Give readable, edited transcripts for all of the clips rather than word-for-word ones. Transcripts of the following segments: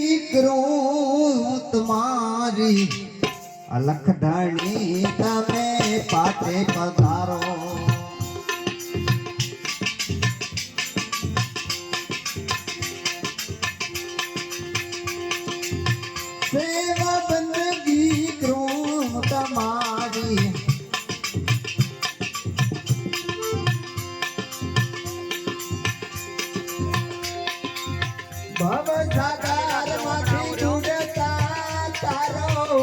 કરું તમારી અલખ ધાણી તમે પાટે પધારો સેવા બંદગી કરું તમારી ભવ સાગર માંથી ડૂબતા તારો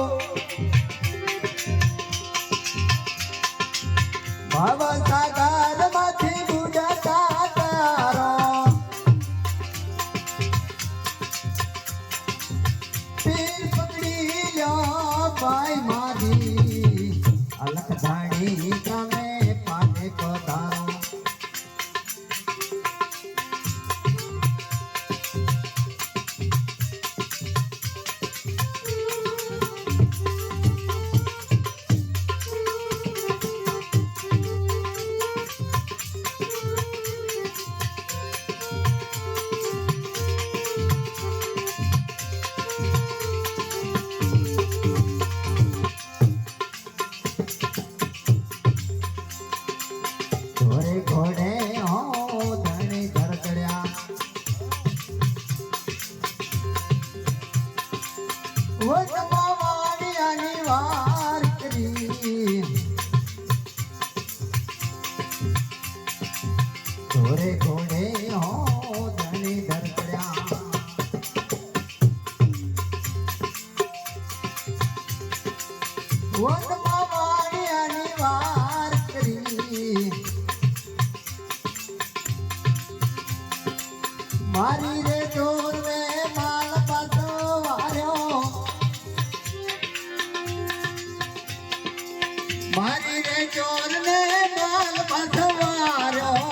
ભવ સાગર માંથી ડૂબતા તારો પીર પકડી લ્યો ભાઈ મારી અલખ ધાણી તમે પાટે પધારો ઘોડે હો ધણી ધરકડ્યા વચમાં વાડિયાની વાર કરી ઘોડે ઘોડે હો ધણી ધરકડ્યા વચમાં વાડિયાની વાર કરી મારી રે ચોર ને માલ પાછો વાર્યો મારી રે ચોર ને માલ પાછો વાર્યો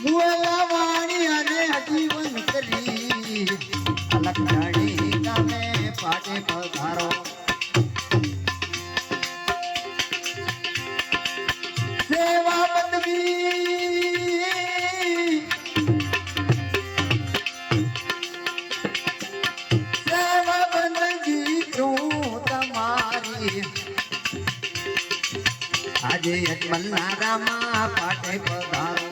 મુએલા વાણી અને જીવન કરી અલગ ધાણી તમે પાટે પધારો સેવા બંદગી સેવા બંદગી કરું તમારી આજે અજમલનારામાં પાટે પધારો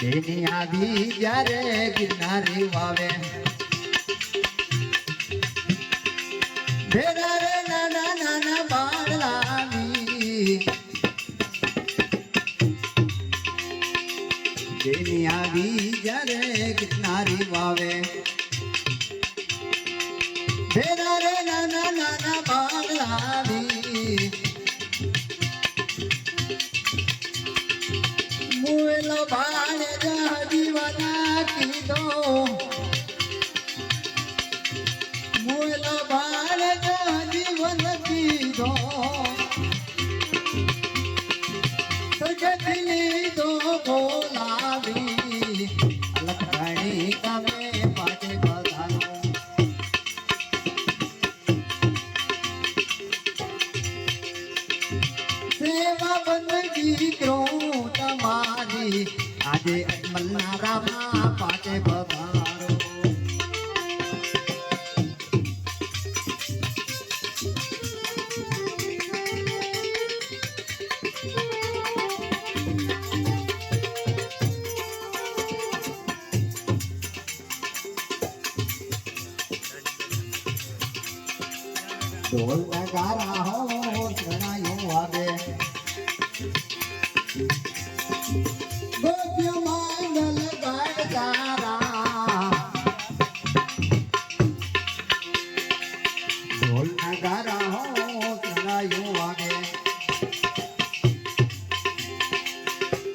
તેની આવી જ્યારે ગિરનારી વાવે ભેરા રે નાના નાના બાળલાની તેની આવી જ્યારે ગિરનારી વાવે ભેરા રે નાના નાના બાળલાની મુએલો ભાણે જીવના કીધો મુએલો ભાણે જીવન કીધો સજતી લીધો બોલાવી અલખ ધાણી તમે પાટે પધારો સેવા બંદગી કરું તમારી આજે અજમલનારામાં પાટે પધારો ઢોલ નગારા હો શરણાયો વાગે ગોપ્ય માંગલ ગાડકારા ઢોલ નગારા હો શરણાયો વાગે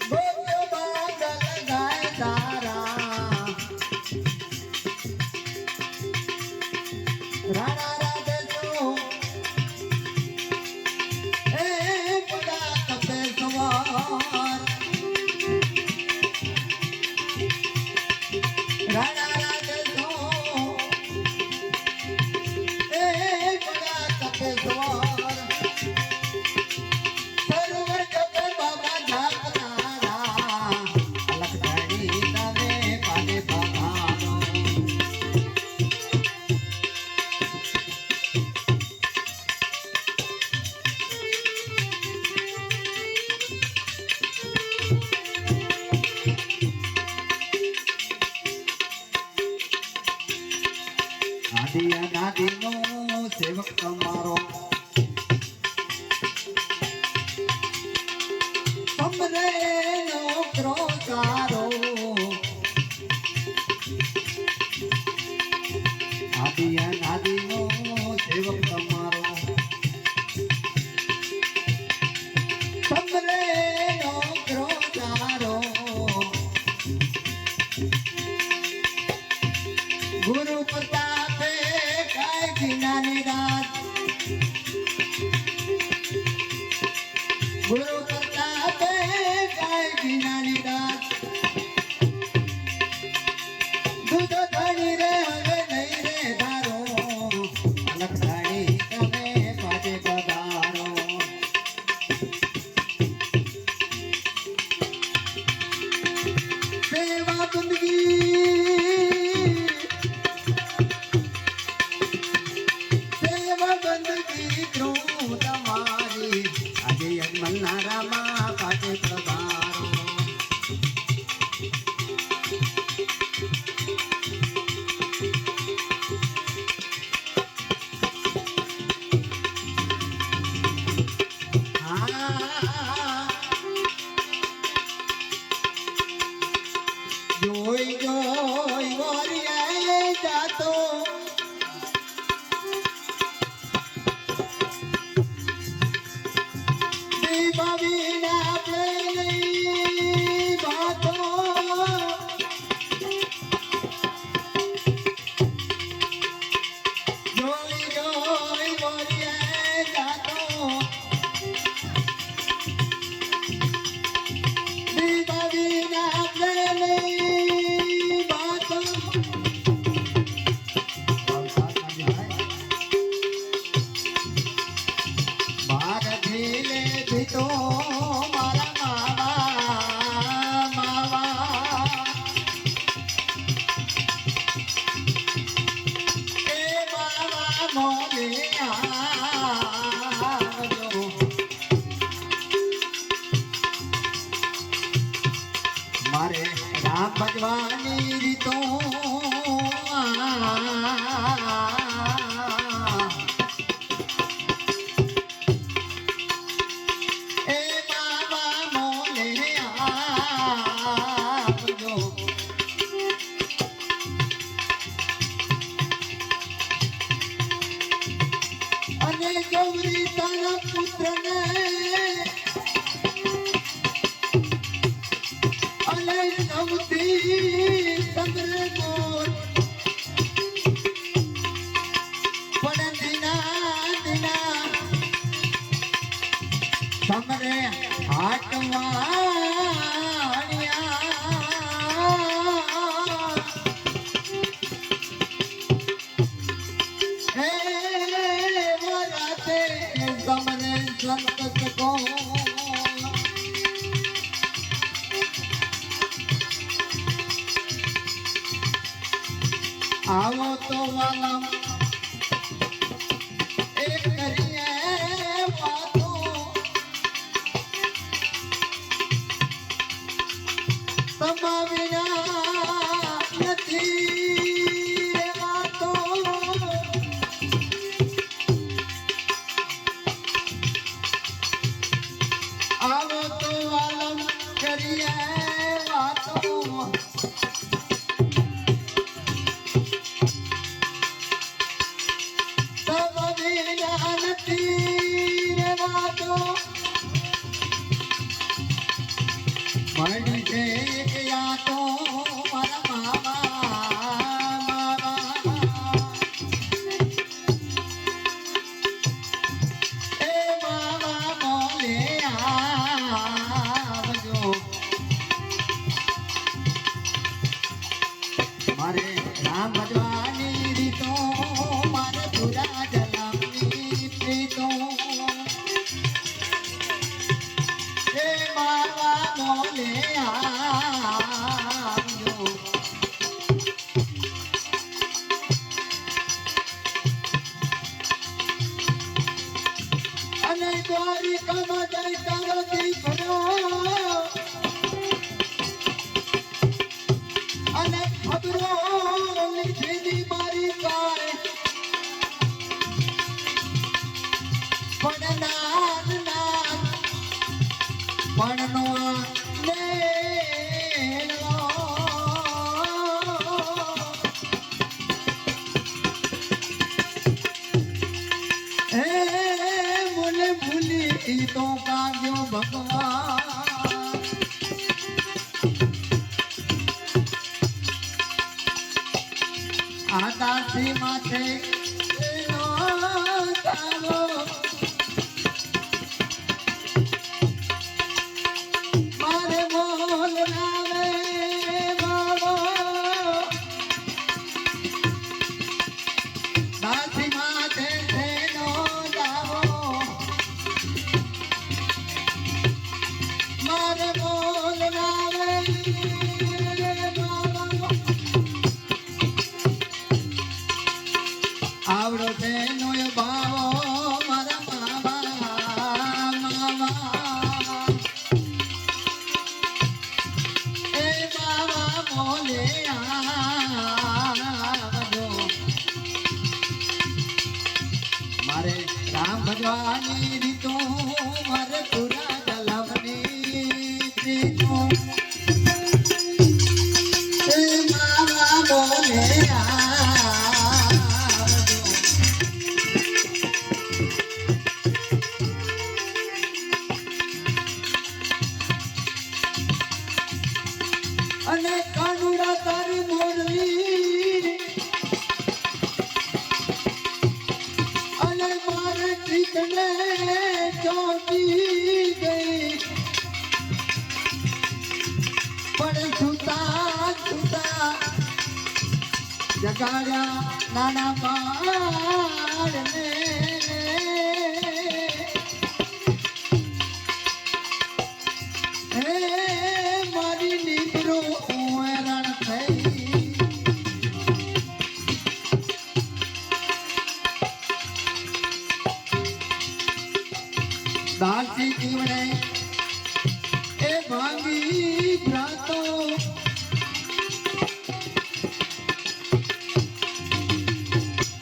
ગોપ્ય માંગલ ગાડકારા રાણા અનાદિનો સેવક તમારો તમને નોકરો સારો આદિ અનાદિનો સેવક તમારો તમને નોકરો સારો ગુરુ પ્રતાપે કાય કિનાની રાત ગુરુ પ્રતાપે કાય કિનાની રાત દૂધ ધણી રે હવે નહીં રે ધારો અલગ ધણી તમે પાટે પધારો સેવા બંદગી તમારી આજે યજમાનનારામાં પાટે પધારો જોઈ જોઈ વરિયાએ જાતો દીવાવીના પ્રેમી વાતો જોઈ જોઈ વરિયાએ જાતો દીવાવીના પ્રેમી વાતો મારા દિલે ભીતો મારા માવા એ માવા મોને આવજો મારે રામ ભગવાનની રીતો એ માવા મોને આવજો અને ગૌરી તારા પુત્રને અને નવતી ચંદ્ર ગોર પણ દિના દિના સમરે હાટવાણિયા હે વરાતે સમરે સંત કો આવો તો વાલમ એક કરીએ વાતો તમા વિના નથી વાતો આવો તો વાલમ કરીએ વાતો મળી છે એક યાતો મારા મામા એ મામા મોલે આવજો મારે રામ ભજવાની રીતો મારે પૂરા જલમની પ્રીતો એ માવા મોલે આવજો અને દ્વારિકામાં જઈ તારો દીકરો અને ખબરો લીધી મારી કાય આ દાસી માથે એનો તારો મારે બોલ નાવે બાબો દાસી માથે એનો તારો મારે બોલ નાવે આવડો છે નોય ભાવો મારા મામા એ બાબા બોલે આવજો મારે રામ ભગવાનની રીતો મારે પૂરા જલમની રીતો એ બાબા બોલે અને કાનુડા તારી મોરલી અને મારે ઠીકને ચોટી ગઈ પણ છૂતા છૂતા જગાડ્યા નાના બાળને મારી નીકળો હેરાન થઈ દાસી જીવને એ ભાંગી ભ્રાતો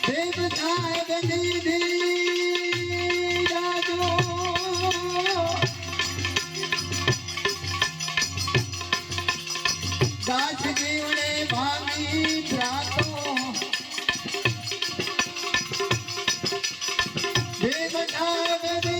દેવ સાહેબ દીદી રાજો દાસ જીવને ભાંગી ભ્રાતો દેવ સાહેબ